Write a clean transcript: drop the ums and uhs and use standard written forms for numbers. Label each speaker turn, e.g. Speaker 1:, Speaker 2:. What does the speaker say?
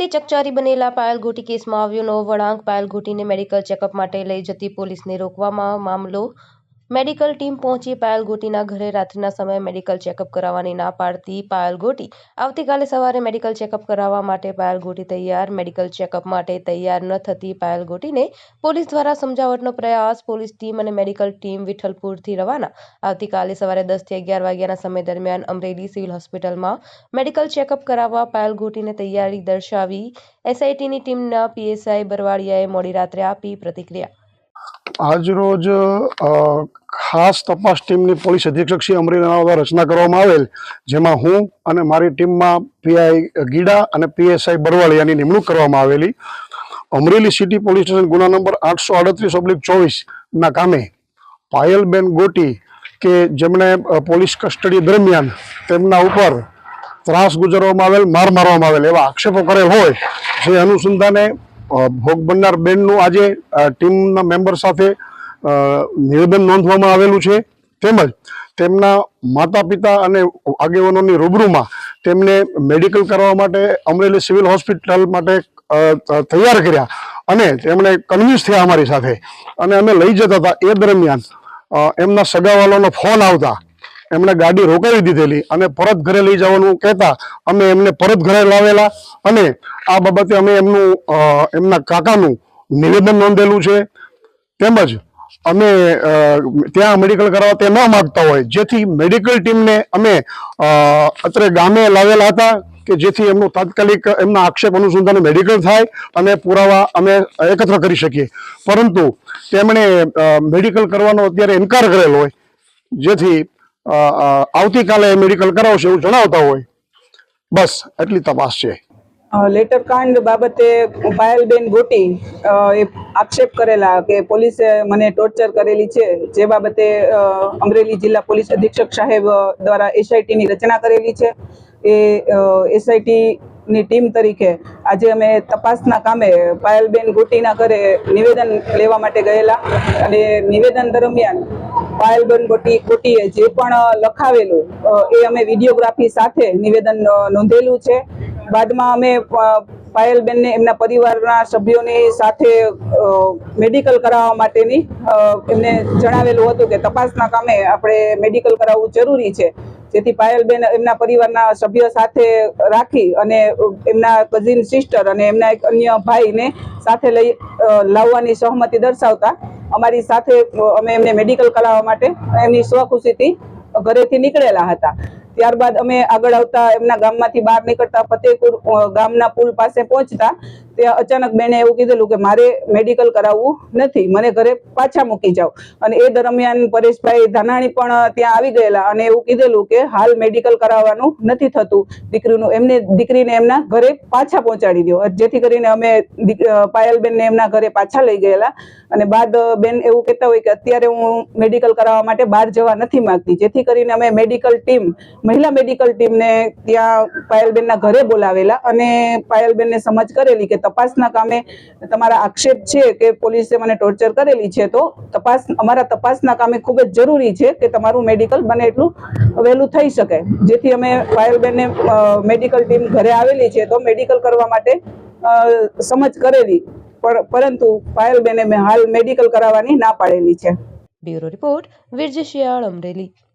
Speaker 1: અમરેલી ચકચારી બનેલા પાયલ ઘોટી કેસમાં આવ્યો નવો વળાંક। પાયલ ઘોટીને મેડિકલ ચેકઅપ માટે લઈ જતી પોલીસને રોકવામાં મામલો। મેડિકલ ટીમ પહોંચી પાયલ ઘોટીના ઘરે રાત્રિના સમયે મેડિકલ ચેકઅપ કરાવવાની ના પાડતી પાયલ ઘોટી આવતીકાલે સવારે મેડિકલ ચેકઅપ કરાવવા માટે પાયલ ઘોટી તૈયાર। મેડિકલ ચેકઅપ માટે તૈયાર ન થતી પાયલ ઘોટીને પોલીસ દ્વારા સમજાવટનો પ્રયાસ। પોલીસ ટીમ અને મેડિકલ ટીમ વિઠ્ઠલપુરથી રવાના। આવતીકાલે સવારે 10 થી 11 વાગ્યાના સમય દરમિયાન અમરેલી સિવિલ હોસ્પિટલમાં મેડિકલ ચેકઅપ કરાવવા પાયલ ઘોટીને તૈયારી દર્શાવી એસઆઈટીની ટીમના પીએસઆઈ બરવાડિયાએ મોડી રાત્રે આપી પ્રતિક્રિયા।
Speaker 2: આજરોજ ખાસ તપાસ ટીમની પોલીસ અધિક્ષક શ્રી અમરેલીના દ્વારા રચના કરવામાં આવેલ, જેમાં હું અને મારી ટીમમાં પીઆઈ ગીડા અને પીએસઆઈ બરવાડિયાની નિમણૂક કરવામાં આવેલી। અમરેલી સિટી પોલીસ સ્ટેશન ગુના નંબર 838/24 ના કામે પાયલબેન ગોટી કે જેમણે પોલીસ કસ્ટડી દરમિયાન તેમના ઉપર ત્રાસ ગુજારવામાં આવેલ, માર મારવામાં આવેલ એવા આક્ષેપો કરેલ હોય, જે અનુસંધાને ભોગ બનનાર બેનનું આજે ટીમના મેમ્બર સાથે નિવેદન નોંધવામાં આવેલું છે। તેમજ તેમના માતા પિતા અને આગેવાનોની રૂબરૂમાં તેમને મેડિકલ કરવા માટે અમરેલી સિવિલ હોસ્પિટલ માટે તૈયાર કર્યા અને તેમણે કન્વિન્સ થયા અમારી સાથે, અને અમે લઈ જતા હતા એ દરમિયાન એમના સગાવાલાનો ફોન આવતા એમણે ગાડી રોકાવી દીધેલી અને પરત ઘરે લઈ જવાનું કહેતા અમે એમને પરત ઘરે લાવેલા, અને આ બાબતે અમે એમના કાકાનું નિવેદન નોંધેલું છે। તેમજ અમે ત્યાં મેડિકલ કરાવવા તે ન માગતા હોય, જેથી મેડિકલ ટીમને અમે અત્રે ગામે લાવેલા હતા કે જેથી એમનું તાત્કાલિક એમના આક્ષેપ અનુસંધાને મેડિકલ થાય અને પુરાવા અમે એકત્ર કરી શકીએ, પરંતુ તેમણે મેડિકલ કરવાનો અત્યારે ઇનકાર કરેલો હોય, જેથી આવતીકાલે મેડિકલ કરાવશે એવું જણાવતા હોય। બસ એટલી તપાસ છે।
Speaker 3: લેટર કાંડ બાબતે પાયલબેન ગોટી એ આક્ષેપ કરેલા કે પોલીસે મને ટોર્ચર કરેલી છે, જે બાબતે અમરેલી જિલ્લા પોલીસ અધિક્ષક સાહેબ દ્વારા એસઆઈટીની રચના કરેલી છે। એ એસઆઈટીની ટીમ તરીકે આજે અમે તપાસના કામે પાયલબેન ગોટીના ઘરે નિવેદન લેવા માટે ગયેલા, અને નિવેદન દરમિયાન પાયલબેન ગોટીએ જે પણ લખાવેલું એ અમે વિડીયોગ્રાફી સાથે નિવેદન નોંધેલું છે। બાદમાં અમે પાયલબેનને એમના પરિવારના સભ્યોની સાથે મેડિકલ કરાવવા માટેની એમને જણાવેલું હતું કે તપાસના કામે આપણે મેડિકલ કરાવવું જરૂરી છે, જેથી પાયલબેન એમના પરિવારના સભ્યો સાથે રાખી અને એમના કઝિન સિસ્ટર અને એમના એક અન્ય ભાઈને સાથે લઈ લાવવાની સહમતિ દર્શાવતા અમારી સાથે અમે એમને મેડિકલ કરાવવા માટે એમની સ્વખુશીથી ઘરેથી નીકળેલા હતા। ત્યારબાદ અમે આગળ આવતા એમના ગામમાંથી બહાર નીકળતા ફતેહપુર ગામના પુલ પાસે પહોંચતા ત્યાં અચાનક બેને એવું કીધેલું કે મારે મેડિકલ કરાવવું નથી, મને ઘરે પાછા મૂકી જાઓ, અને એ દરમિયાન પરેશભાઈ ધાનાણી પણ ત્યાં આવી ગયેલા અને એવું કીધેલું કે હાલ મેડિકલ કરાવવાનું નથી થતું દીકરીનું, દીકરીને એમના ઘરે પાછા પહોંચાડી દો, જેથી કરીને અમે પાયલબેનને એમના ઘરે પાછા લઈ ગયેલા। અને બાદ બેન એવું કહેતા હોય કે અત્યારે હું મેડિકલ કરાવવા માટે બહાર જવા નથી માંગતી, જેથી કરીને અમે મેડિકલ ટીમ મહિલા મેડિકલ ટીમને ત્યાં પાયલબેનના ઘરે બોલાવેલા અને પાયલબેનને સમજ કરેલી કે તપાસના કામે તમારા આક્ષેપ છે કે પોલીસે મને ટોર્ચર કરેલી છે, તો અમારા તપાસના કામે ખૂબ જ જરૂરી છે કે તમારું મેડિકલ બને એટલું વહેલું થઈ શકે, જેથી અમે પાયલબેનને મેડિકલ ટીમ ઘરે આવેલી છે તો મેડિકલ કરવા માટે સમજ કરેલી, પરંતુ પાયલબેને હાલ મેડિકલ કરાવવાની ના પાડેલી છે।
Speaker 1: બ્યુરો રિપોર્ટ, વિરજી શિયાળ, અમરેલી।